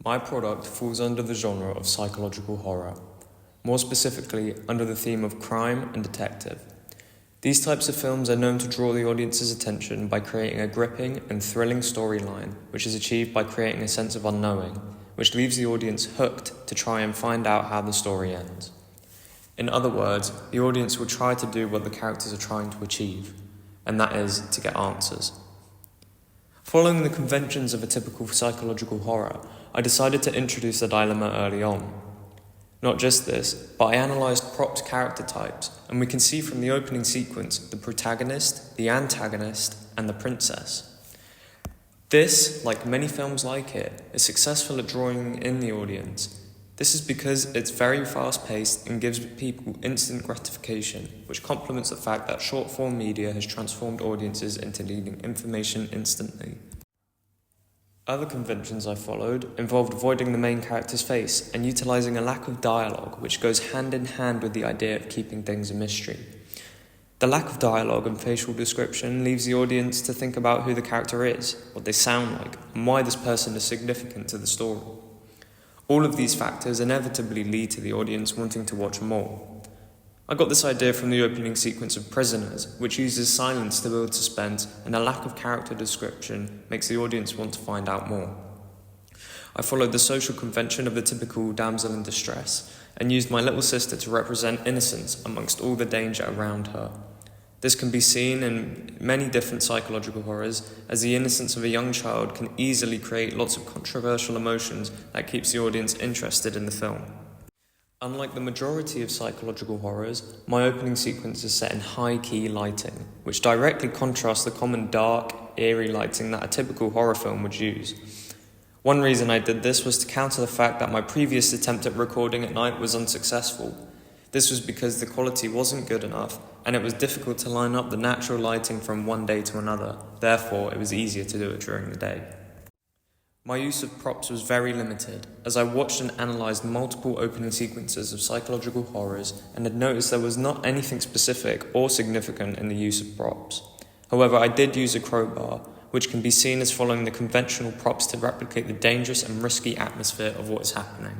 My product falls under the genre of psychological horror, more specifically under the theme of crime and detective. These types of films are known to draw the audience's attention by creating a gripping and thrilling storyline, which is achieved by creating a sense of unknowing, which leaves the audience hooked to try and find out how the story ends. In other words, the audience will try to do what the characters are trying to achieve, and that is to get answers. Following the conventions of a typical psychological horror, I decided to introduce a dilemma early on. Not just this, but I analysed props character types, and we can see from the opening sequence the protagonist, the antagonist, and the princess. This, like many films like it, is successful at drawing in the audience. This is because it's very fast-paced and gives people instant gratification, which complements the fact that short-form media has transformed audiences into needing information instantly. Other conventions I followed involved avoiding the main character's face and utilising a lack of dialogue, which goes hand in hand with the idea of keeping things a mystery. The lack of dialogue and facial description leaves the audience to think about who the character is, what they sound like, and why this person is significant to the story. All of these factors inevitably lead to the audience wanting to watch more. I got this idea from the opening sequence of Prisoners, which uses silence to build suspense, and a lack of character description makes the audience want to find out more. I followed the social convention of the typical damsel in distress, and used my little sister to represent innocence amongst all the danger around her. This can be seen in many different psychological horrors, as the innocence of a young child can easily create lots of controversial emotions that keeps the audience interested in the film. Unlike the majority of psychological horrors, my opening sequence is set in high-key lighting, which directly contrasts the common dark, eerie lighting that a typical horror film would use. One reason I did this was to counter the fact that my previous attempt at recording at night was unsuccessful. This was because the quality wasn't good enough, and it was difficult to line up the natural lighting from one day to another. Therefore, it was easier to do it during the day. My use of props was very limited, as I watched and analysed multiple opening sequences of psychological horrors and had noticed there was not anything specific or significant in the use of props. However, I did use a crowbar, which can be seen as following the conventional props to replicate the dangerous and risky atmosphere of what is happening.